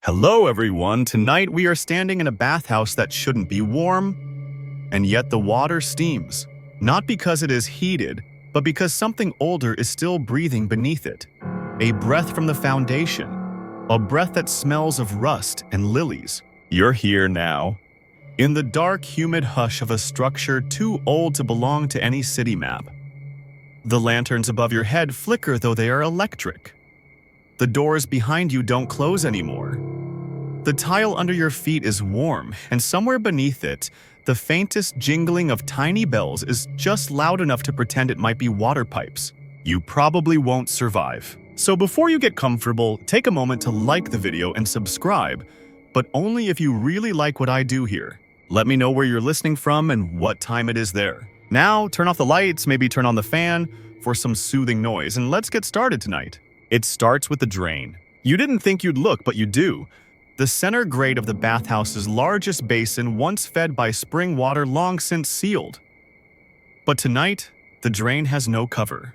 Hello everyone, tonight we are standing in a bathhouse that shouldn't be warm, and yet the water steams. Not because it is heated, but because something older is still breathing beneath it. A breath from the foundation, a breath that smells of rust and lilies. You're here now, in the dark, humid hush of a structure too old to belong to any city map. The lanterns above your head flicker though they are electric. The doors behind you don't close anymore. The tile under your feet is warm, and somewhere beneath it, the faintest jingling of tiny bells is just loud enough to pretend it might be water pipes. You probably won't survive. So before you get comfortable, take a moment to like the video and subscribe, but only if you really like what I do here. Let me know where you're listening from and what time it is there. Now, turn off the lights, maybe turn on the fan for some soothing noise, and let's get started tonight. It starts with the drain. You didn't think you'd look, but you do. The center grate of the bathhouse's largest basin, once fed by spring water, long since sealed. But tonight, the drain has no cover.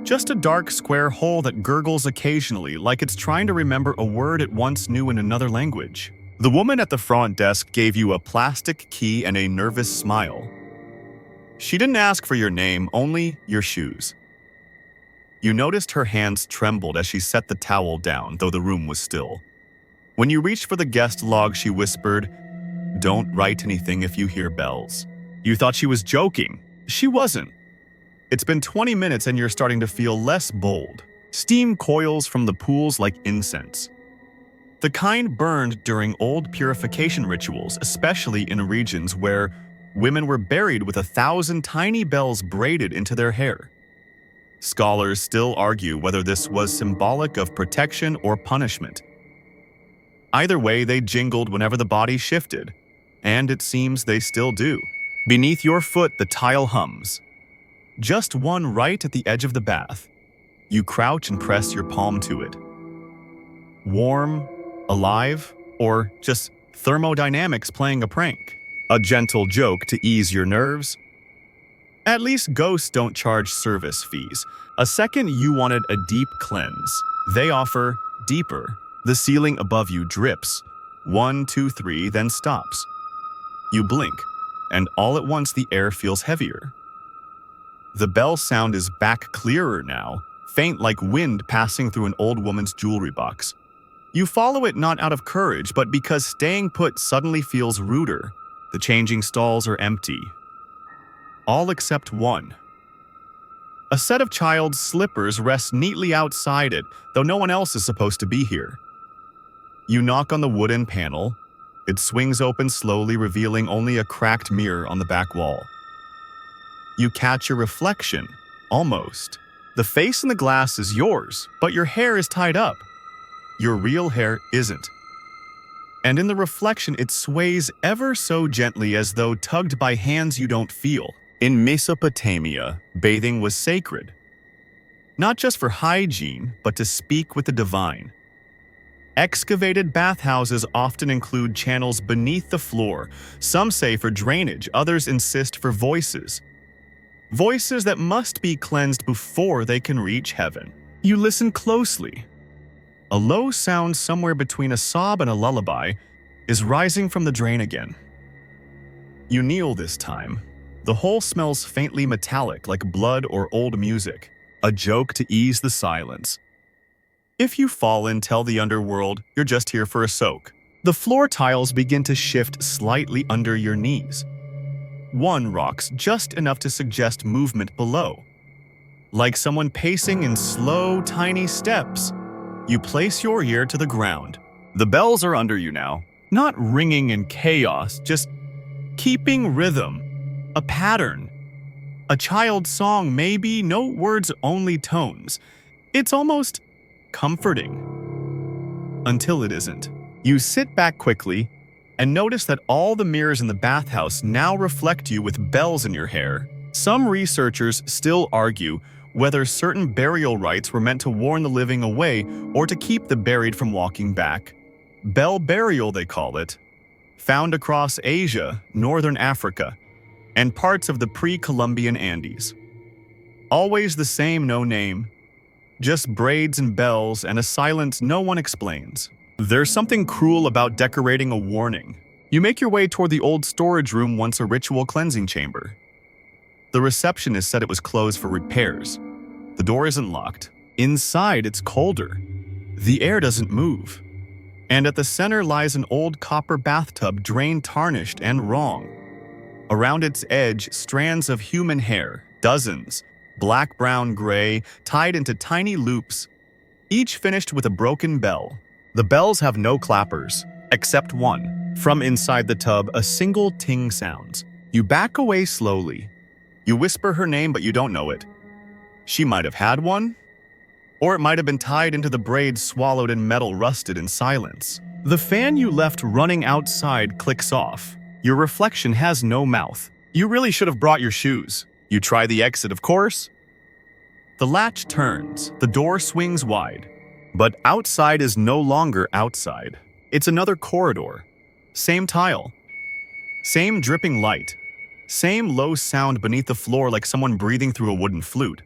Just a dark square hole that gurgles occasionally, like it's trying to remember a word it once knew in another language. The woman at the front desk gave you a plastic key and a nervous smile. She didn't ask for your name, only your shoes. You noticed her hands trembled as she set the towel down, though the room was still. When you reached for the guest log, she whispered, "Don't write anything if you hear bells." You thought she was joking. She wasn't. It's been 20 minutes and you're starting to feel less bold. Steam coils from the pools like incense. The kind burned during old purification rituals, especially in regions where women were buried with 1,000 tiny bells braided into their hair. Scholars still argue whether this was symbolic of protection or punishment. Either way, they jingled whenever the body shifted, and it seems they still do. Beneath your foot, the tile hums. Just one right at the edge of the bath. You crouch and press your palm to it. Warm, alive, or just thermodynamics playing a prank? A gentle joke to ease your nerves? At least ghosts don't charge service fees. A second you wanted a deep cleanse. They offer deeper. The ceiling above you drips. 1, 2, 3, then stops. You blink, and all at once the air feels heavier. The bell sound is back clearer now, faint like wind passing through an old woman's jewelry box. You follow it not out of courage, but because staying put suddenly feels ruder. The changing stalls are empty. All except one. A set of child's slippers rests neatly outside it, though no one else is supposed to be here. You knock on the wooden panel. It swings open slowly, revealing only a cracked mirror on the back wall. You catch your reflection, almost. The face in the glass is yours, but your hair is tied up. Your real hair isn't. And in the reflection, it sways ever so gently as though tugged by hands you don't feel. In Mesopotamia, bathing was sacred. Not just for hygiene, but to speak with the divine. Excavated bathhouses often include channels beneath the floor. Some say for drainage, others insist for voices. Voices that must be cleansed before they can reach heaven. You listen closely. A low sound somewhere between a sob and a lullaby is rising from the drain again. You kneel this time. The hole smells faintly metallic, like blood or old music. A joke to ease the silence. If you fall in, tell the underworld you're just here for a soak. The floor tiles begin to shift slightly under your knees. One rocks just enough to suggest movement below. Like someone pacing in slow, tiny steps, you place your ear to the ground. The bells are under you now. Not ringing in chaos, just keeping rhythm. A pattern. A child's song, maybe, no words, only tones. It's almost comforting. Until it isn't. You sit back quickly and notice that all the mirrors in the bathhouse now reflect you with bells in your hair. Some researchers still argue whether certain burial rites were meant to warn the living away or to keep the buried from walking back. Bell burial, they call it. Found across Asia, northern Africa, and parts of the pre-Columbian Andes. Always the same, no name. Just braids and bells and a silence no one explains. There's something cruel about decorating a warning. You make your way toward the old storage room, once a ritual cleansing chamber. The receptionist said it was closed for repairs. The door isn't locked. Inside, it's colder. The air doesn't move. And at the center lies an old copper bathtub, drained, tarnished, and wrong. Around its edge, strands of human hair, dozens, black, brown, gray, tied into tiny loops, each finished with a broken bell. The bells have no clappers, except one. From inside the tub, a single ting sounds. You back away slowly. You whisper her name, but you don't know it. She might have had one, or it might have been tied into the braids, swallowed in metal, rusted in silence. The fan you left running outside clicks off. Your reflection has no mouth. You really should have brought your shoes. You try the exit, of course. The latch turns, the door swings wide. But outside is no longer outside. It's another corridor. Same tile. Same dripping light. Same low sound beneath the floor, like someone breathing through a wooden flute.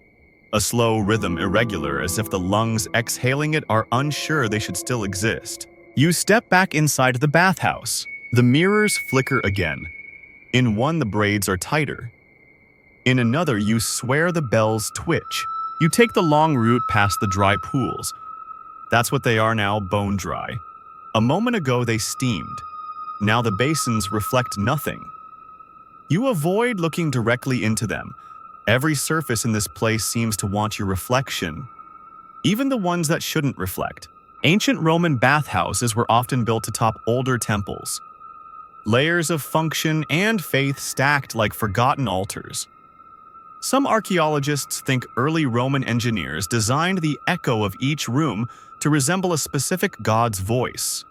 A slow rhythm, irregular, as if the lungs exhaling it are unsure they should still exist. You step back inside the bathhouse. The mirrors flicker again. In one, the braids are tighter. In another, you swear the bells twitch. You take the long route past the dry pools. That's what they are now, bone dry. A moment ago, they steamed. Now the basins reflect nothing. You avoid looking directly into them. Every surface in this place seems to want your reflection, even the ones that shouldn't reflect. Ancient Roman bathhouses were often built atop older temples. Layers of function and faith stacked like forgotten altars. Some archaeologists think early Roman engineers designed the echo of each room to resemble a specific god's voice.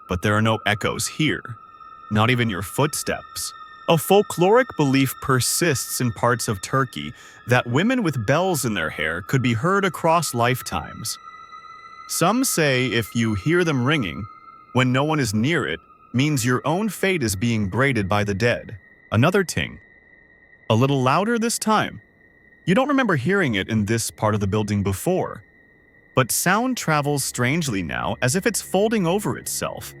But there are no echoes here, not even your footsteps. A folkloric belief persists in parts of Turkey that women with bells in their hair could be heard across lifetimes. Some say if you hear them ringing, when no one is near it, means your own fate is being braided by the dead. Another ting. A little louder this time. You don't remember hearing it in this part of the building before. But sound travels strangely now, as if it's folding over itself.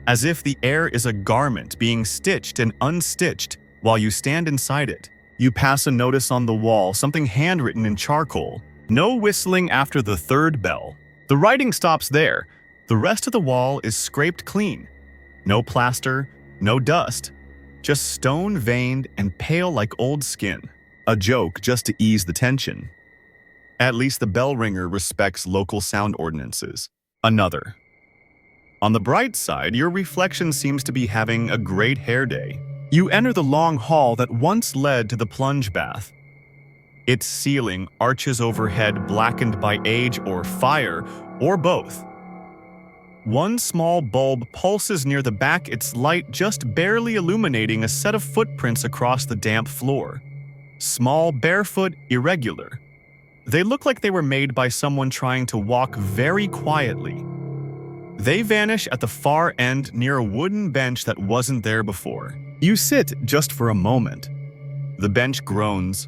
As if the air is a garment being stitched and unstitched while you stand inside it. You pass a notice on the wall, something handwritten in charcoal. No whistling after the third bell. The writing stops there. The rest of the wall is scraped clean. No plaster, no dust. Just stone veined and pale like old skin. A joke just to ease the tension. At least the bell ringer respects local sound ordinances. Another. On the bright side, your reflection seems to be having a great hair day. You enter the long hall that once led to the plunge bath. Its ceiling arches overhead, blackened by age or fire, or both. One small bulb pulses near the back, its light just barely illuminating a set of footprints across the damp floor. Small, barefoot, irregular. They look like they were made by someone trying to walk very quietly. They vanish at the far end near a wooden bench that wasn't there before. You sit just for a moment. The bench groans.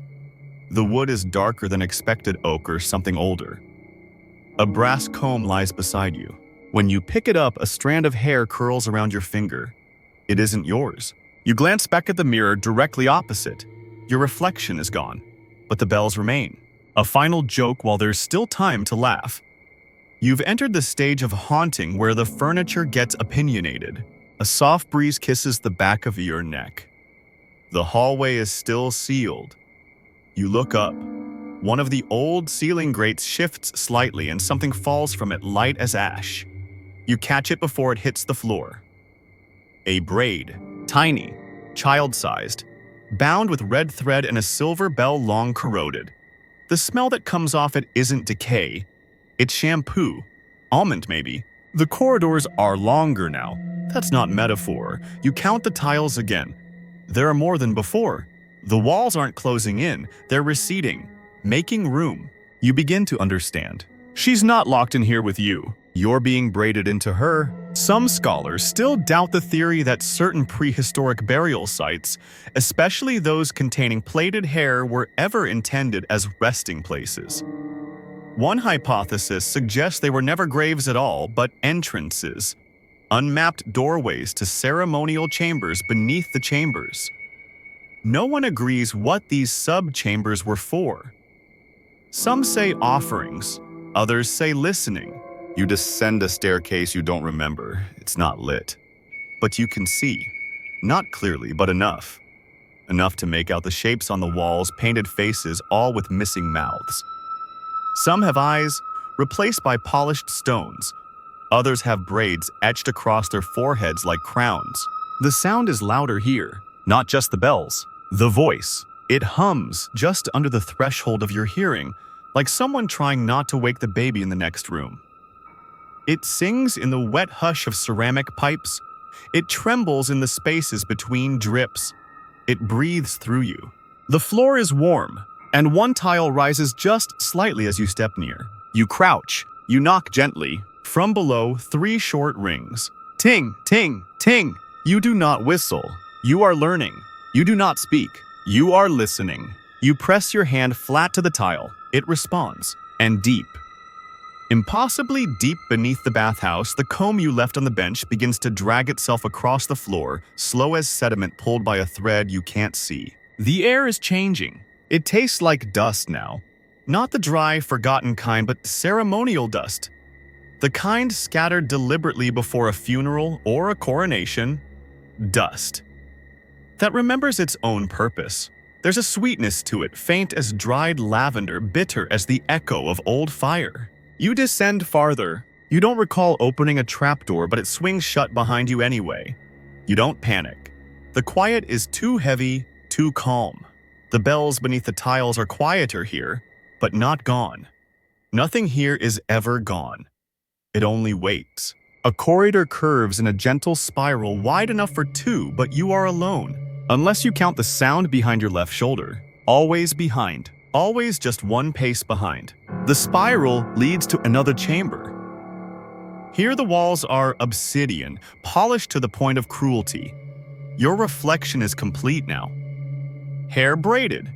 The wood is darker than expected oak or something older. A brass comb lies beside you. When you pick it up, a strand of hair curls around your finger. It isn't yours. You glance back at the mirror directly opposite. Your reflection is gone, but the bells remain. A final joke while there's still time to laugh. You've entered the stage of haunting where the furniture gets opinionated. A soft breeze kisses the back of your neck. The hallway is still sealed. You look up. One of the old ceiling grates shifts slightly and something falls from it, light as ash. You catch it before it hits the floor. A braid, tiny, child-sized, bound with red thread and a silver bell long corroded. The smell that comes off it isn't decay. It's shampoo. Almond, maybe. The corridors are longer now. That's not metaphor. You count the tiles again. There are more than before. The walls aren't closing in. They're receding, making room. You begin to understand. She's not locked in here with you. You're being braided into her. Some scholars still doubt the theory that certain prehistoric burial sites, especially those containing plaited hair, were ever intended as resting places. One hypothesis suggests they were never graves at all, but entrances, unmapped doorways to ceremonial chambers beneath the chambers. No one agrees what these sub-chambers were for. Some say offerings, others say listening. You descend a staircase you don't remember. It's not lit. But you can see. Not clearly, but enough. Enough to make out the shapes on the walls, painted faces, all with missing mouths. Some have eyes, replaced by polished stones. Others have braids etched across their foreheads like crowns. The sound is louder here, not just the bells. The voice. It hums just under the threshold of your hearing, like someone trying not to wake the baby in the next room. It sings in the wet hush of ceramic pipes. It trembles in the spaces between drips. It breathes through you. The floor is warm, and one tile rises just slightly as you step near. You crouch. You knock gently. From below, 3 short rings. Ting, ting, ting. You do not whistle. You are learning. You do not speak. You are listening. You press your hand flat to the tile. It responds. And deep. Impossibly deep beneath the bathhouse, the comb you left on the bench begins to drag itself across the floor, slow as sediment pulled by a thread you can't see. The air is changing. It tastes like dust now. Not the dry, forgotten kind, but ceremonial dust. The kind scattered deliberately before a funeral or a coronation. Dust. That remembers its own purpose. There's a sweetness to it, faint as dried lavender, bitter as the echo of old fire. You descend farther. You don't recall opening a trapdoor, but it swings shut behind you anyway. You don't panic. The quiet is too heavy, too calm. The bells beneath the tiles are quieter here, but not gone. Nothing here is ever gone. It only waits. A corridor curves in a gentle spiral wide enough for 2, but you are alone. Unless you count the sound behind your left shoulder. Always behind. Always just 1 pace behind. The spiral leads to another chamber. Here the walls are obsidian, polished to the point of cruelty. Your reflection is complete now. Hair braided,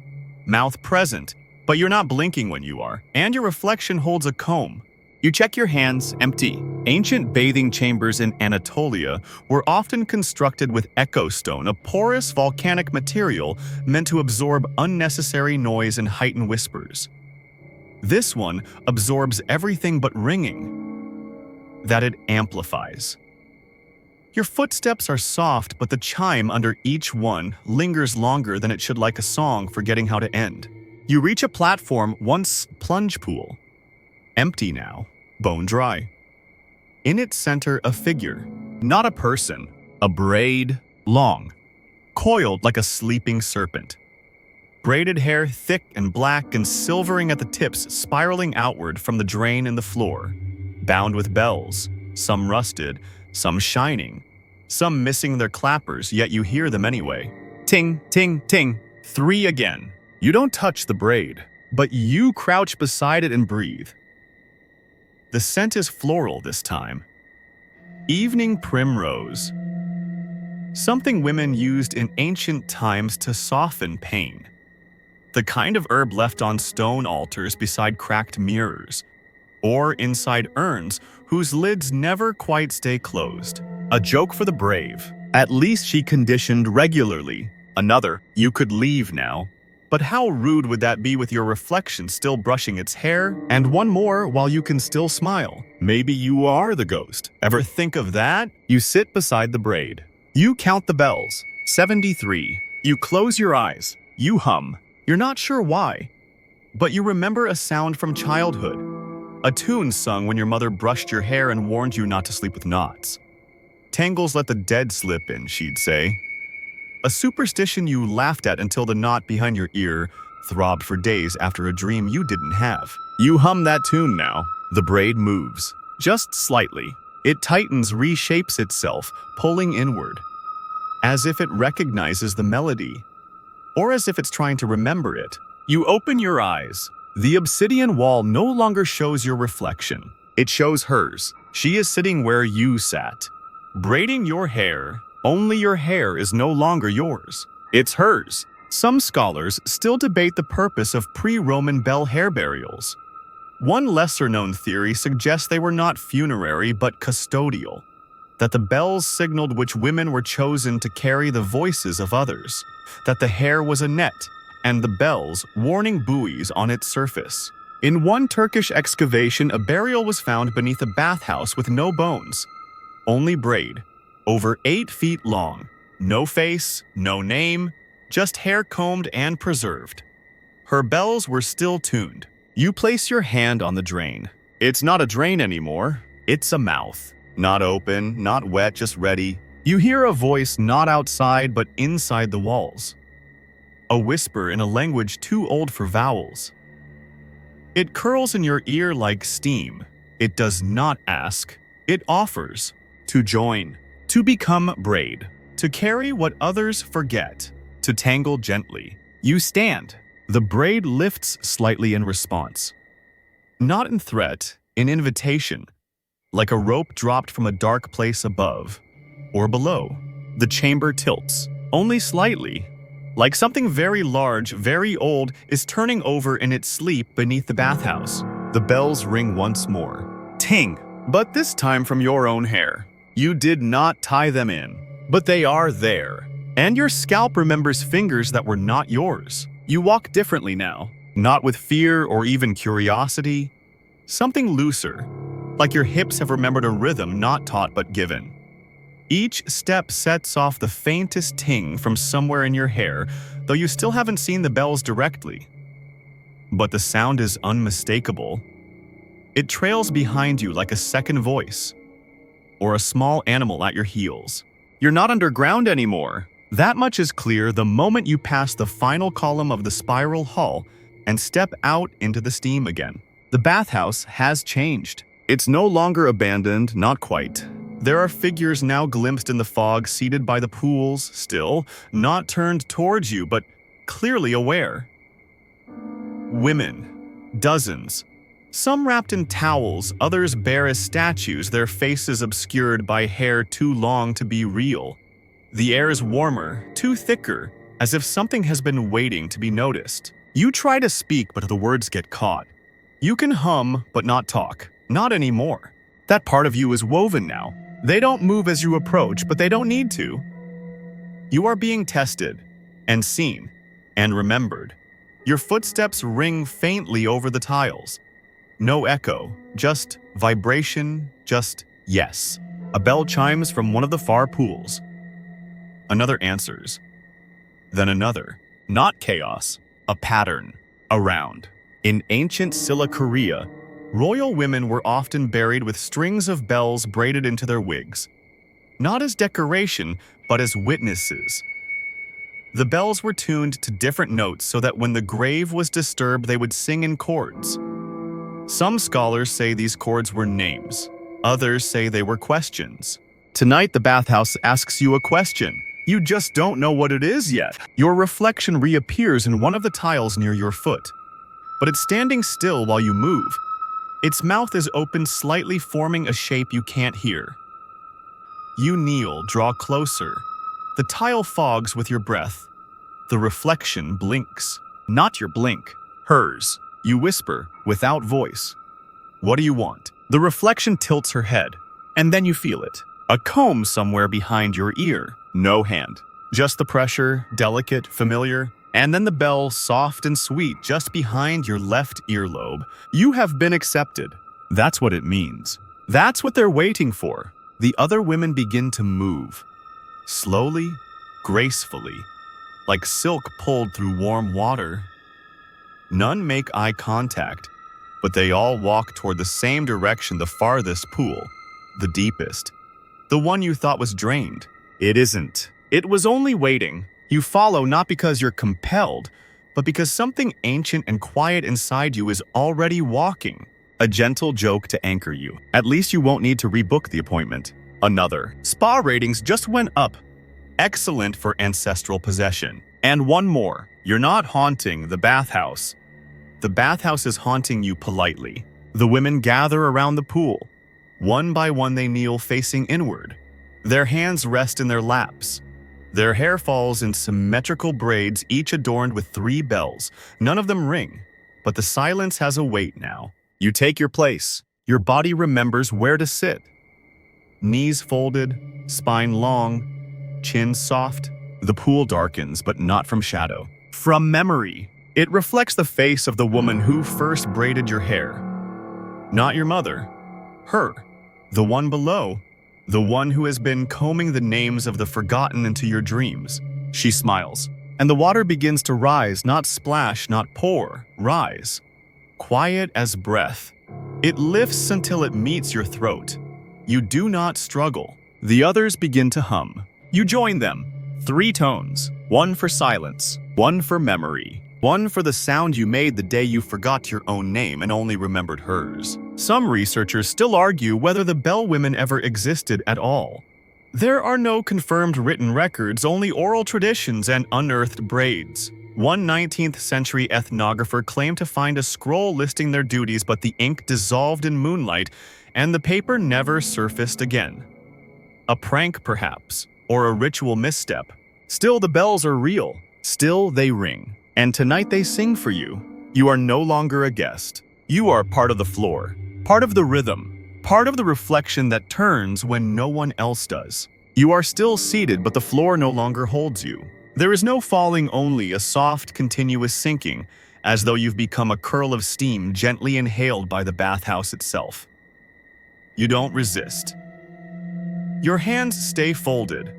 mouth present, but you're not blinking when you are, and your reflection holds a comb. You check your hands, empty. Ancient bathing chambers in Anatolia were often constructed with echo stone, a porous volcanic material meant to absorb unnecessary noise and heighten whispers. This one absorbs everything but ringing. That it amplifies. Your footsteps are soft, but the chime under each one lingers longer than it should, like a song forgetting how to end. You reach a platform, once plunge pool. Empty now, bone dry. In its center, a figure. Not a person. A braid, long. Coiled like a sleeping serpent. Braided hair thick and black and silvering at the tips, spiraling outward from the drain in the floor. Bound with bells, some rusted, some shining. Some missing their clappers, yet you hear them anyway. Ting, ting, ting. 3 again. You don't touch the braid, but you crouch beside it and breathe. The scent is floral this time. Evening primrose. Something women used in ancient times to soften pain. The kind of herb left on stone altars beside cracked mirrors, or inside urns whose lids never quite stay closed. A joke for the brave. At least she conditioned regularly. Another, you could leave now. But how rude would that be with your reflection still brushing its hair? And one more while you can still smile. Maybe you are the ghost. Ever think of that? You sit beside the braid. You count the bells. 73. You close your eyes. You hum. You're not sure why. But you remember a sound from childhood. A tune sung when your mother brushed your hair and warned you not to sleep with knots. Tangles let the dead slip in, she'd say. A superstition you laughed at until the knot behind your ear throbbed for days after a dream you didn't have. You hum that tune now. The braid moves. Just slightly. It tightens, reshapes itself, pulling inward. As if it recognizes the melody. Or as if it's trying to remember it. You open your eyes. The obsidian wall no longer shows your reflection. It shows hers. She is sitting where you sat. Braiding your hair. Only your hair is no longer yours. It's hers. Some scholars still debate the purpose of pre-Roman bell hair burials. One lesser-known theory suggests they were not funerary but custodial, that the bells signaled which women were chosen to carry the voices of others, that the hair was a net, and the bells warning buoys on its surface. In one Turkish excavation, a burial was found beneath a bathhouse with no bones, only braid, over 8 feet long, no face, no name, just hair combed and preserved. Her bells were still tuned. You place your hand on the drain. It's not a drain anymore, it's a mouth. Not open, not wet, just ready. You hear a voice not outside but inside the walls. A whisper in a language too old for vowels. It curls in your ear like steam. It does not ask. It offers to join, to become braid, to carry what others forget, to tangle gently. You stand. The braid lifts slightly in response. Not in threat, in invitation, like a rope dropped from a dark place above or below. The chamber tilts, only slightly, like something very large, very old, is turning over in its sleep beneath the bathhouse. The bells ring once more. Ting! But this time from your own hair. You did not tie them in, but they are there. And your scalp remembers fingers that were not yours. You walk differently now, not with fear or even curiosity. Something looser, like your hips have remembered a rhythm not taught but given. Each step sets off the faintest ting from somewhere in your hair, though you still haven't seen the bells directly. But the sound is unmistakable. It trails behind you like a second voice, or a small animal at your heels. You're not underground anymore. That much is clear the moment you pass the final column of the spiral hull and step out into the steam again. The bathhouse has changed. It's no longer abandoned, not quite. There are figures now glimpsed in the fog, seated by the pools, still, not turned towards you, but clearly aware. Women, dozens. Some wrapped in towels, others bare as statues, their faces obscured by hair too long to be real. The air is warmer, too thicker, as if something has been waiting to be noticed. You try to speak, but the words get caught. You can hum, but not talk. Not anymore. That part of you is woven now. They don't move as you approach, but they don't need to. You are being tested, and seen, and remembered. Your footsteps ring faintly over the tiles. No echo, just vibration, just yes. A bell chimes from one of the far pools. Another answers. Then another. Not chaos, a pattern. Around. In ancient Silla Korea, royal women were often buried with strings of bells braided into their wigs. Not as decoration, but as witnesses. The bells were tuned to different notes so that when the grave was disturbed, they would sing in chords. Some scholars say these chords were names. Others say they were questions. Tonight, the bathhouse asks you a question. You just don't know what it is yet. Your reflection reappears in one of the tiles near your foot. But it's standing still while you move. Its mouth is open slightly, forming a shape you can't hear. You kneel, draw closer. The tile fogs with your breath. The reflection blinks. Not your blink, hers. You whisper, without voice. What do you want? The reflection tilts her head, and then you feel it. A comb somewhere behind your ear. No hand. Just the pressure, delicate, familiar. And then the bell, soft and sweet, just behind your left earlobe. You have been accepted. That's what it means. That's what they're waiting for. The other women begin to move. Slowly, gracefully, like silk pulled through warm water. None make eye contact, but they all walk toward the same direction, the farthest pool, the deepest. The one you thought was drained. It isn't. It was only waiting. You follow not because you're compelled, but because something ancient and quiet inside you is already walking. A gentle joke to anchor you. At least you won't need to rebook the appointment. Another. Spa ratings just went up. Excellent for ancestral possession. And one more. You're not haunting the bathhouse. The bathhouse is haunting you politely. The women gather around the pool. One by one they kneel facing inward. Their hands rest in their laps. Their hair falls in symmetrical braids, each adorned with 3 bells. None of them ring, but the silence has a weight now. You take your place. Your body remembers where to sit. Knees folded, spine long, chin soft. The pool darkens, but not from shadow. From memory. It reflects the face of the woman who first braided your hair. Not your mother. Her. The one below. The one who has been combing the names of the forgotten into your dreams. She smiles. And the water begins to rise, not splash, not pour. Rise. Quiet as breath. It lifts until it meets your throat. You do not struggle. The others begin to hum. You join them. 3 tones. 1 for silence. 1 for memory. 1 for the sound you made the day you forgot your own name and only remembered hers. Some researchers still argue whether the Bell women ever existed at all. There are no confirmed written records, only oral traditions and unearthed braids. One 19th century ethnographer claimed to find a scroll listing their duties, but the ink dissolved in moonlight and the paper never surfaced again. A prank, perhaps, or a ritual misstep. Still, the bells are real. Still, they ring. And tonight they sing for you. You are no longer a guest. You are part of the floor, part of the rhythm, part of the reflection that turns when no one else does. You are still seated, but the floor no longer holds you. There is no falling, only a soft, continuous sinking, as though you've become a curl of steam gently inhaled by the bathhouse itself. You don't resist. Your hands stay folded.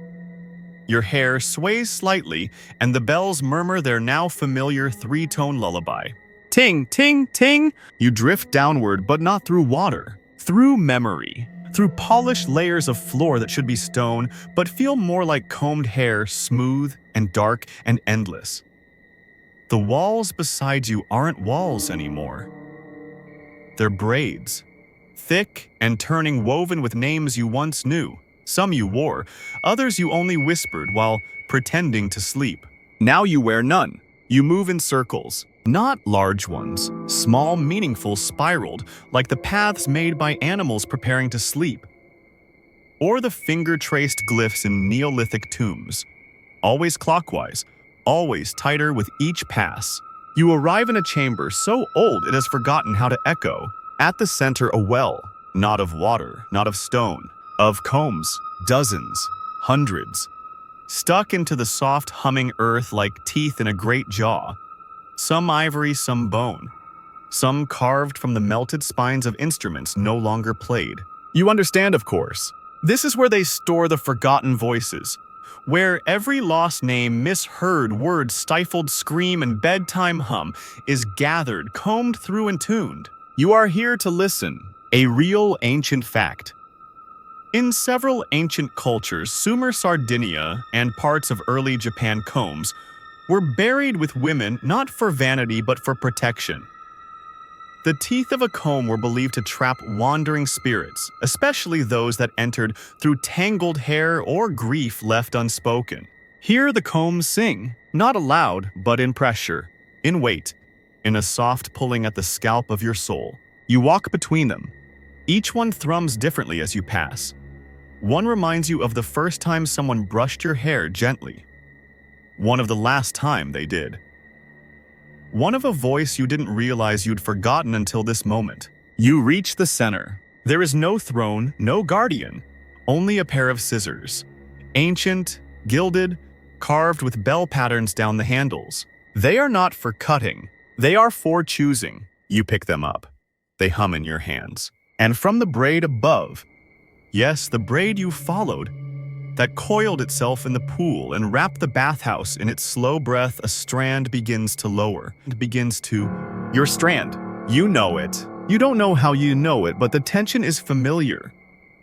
Your hair sways slightly, and the bells murmur their now familiar 3-tone lullaby. Ting, ting, ting! You drift downward, but not through water. Through memory. Through polished layers of floor that should be stone, but feel more like combed hair, smooth and dark and endless. The walls beside you aren't walls anymore. They're braids. Thick and turning, woven with names you once knew. Some you wore, others you only whispered while pretending to sleep. Now you wear none. You move in circles. Not large ones, small, meaningful, spiraled, like the paths made by animals preparing to sleep. Or the finger-traced glyphs in Neolithic tombs. Always clockwise, always tighter with each pass. You arrive in a chamber so old it has forgotten how to echo. At the center, a well, not of water, not of stone, of combs, dozens, hundreds. Stuck into the soft, humming earth like teeth in a great jaw. Some ivory, some bone. Some carved from the melted spines of instruments no longer played. You understand, of course. This is where they store the forgotten voices. Where every lost name, misheard word, stifled scream, and bedtime hum is gathered, combed through and tuned. You are here to listen. A real ancient fact. In several ancient cultures, Sumer Sardinia and parts of early Japan combs were buried with women not for vanity but for protection. The teeth of a comb were believed to trap wandering spirits, especially those that entered through tangled hair or grief left unspoken. Here the combs sing, not aloud but in pressure, in weight, in a soft pulling at the scalp of your soul. You walk between them. Each one thrums differently as you pass. One reminds you of the first time someone brushed your hair gently. One of the last time they did. One of a voice you didn't realize you'd forgotten until this moment. You reach the center. There is no throne, no guardian, only a pair of scissors. Ancient, gilded, carved with bell patterns down the handles. They are not for cutting. They are for choosing. You pick them up. They hum in your hands. And from the braid above, yes, the braid you followed, that coiled itself in the pool and wrapped the bathhouse in its slow breath, a strand begins to lower. It begins to... Your strand. You know it. You don't know how you know it, but the tension is familiar.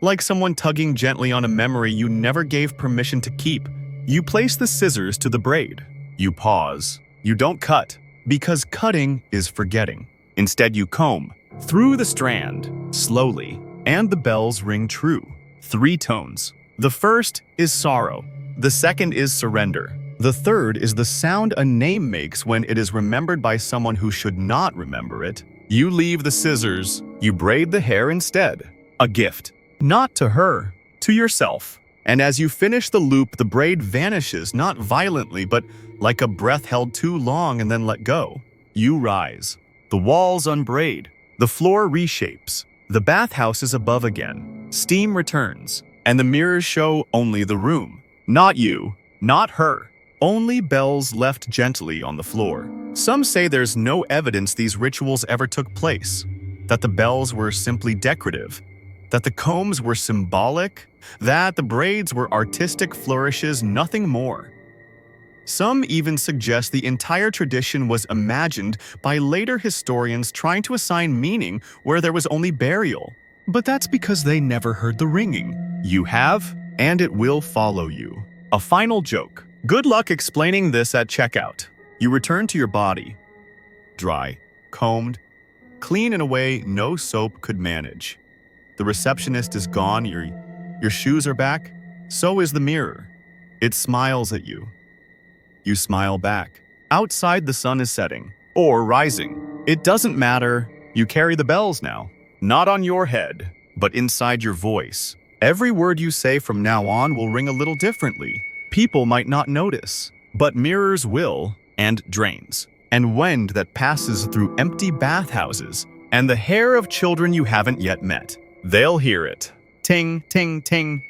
Like someone tugging gently on a memory you never gave permission to keep. You place the scissors to the braid. You pause. You don't cut, because cutting is forgetting. Instead, you comb through the strand, slowly, and the bells ring true. 3 tones. The first is sorrow. The second is surrender. The third is the sound a name makes when it is remembered by someone who should not remember it. You leave the scissors. You braid the hair instead. A gift. Not to her, to yourself. And as you finish the loop, the braid vanishes, not violently, but like a breath held too long and then let go. You rise. The walls unbraid. The floor reshapes. The bathhouse is above again. Steam returns. And the mirrors show only the room. Not you. Not her. Only bells left gently on the floor. Some say there's no evidence these rituals ever took place. That the bells were simply decorative. That the combs were symbolic. That the braids were artistic flourishes, nothing more. Some even suggest the entire tradition was imagined by later historians trying to assign meaning where there was only burial. But that's because they never heard the ringing. You have, and it will follow you. A final joke. Good luck explaining this at checkout. You return to your body. Dry, combed, clean in a way no soap could manage. The receptionist is gone, your shoes are back. So is the mirror. It smiles at you. You smile back. Outside the sun is setting, or rising. It doesn't matter. You carry the bells now. Not on your head, but inside your voice. Every word you say from now on will ring a little differently. People might not notice, but mirrors will, and drains. And wind that passes through empty bathhouses, and the hair of children you haven't yet met. They'll hear it. Ting, ting, ting.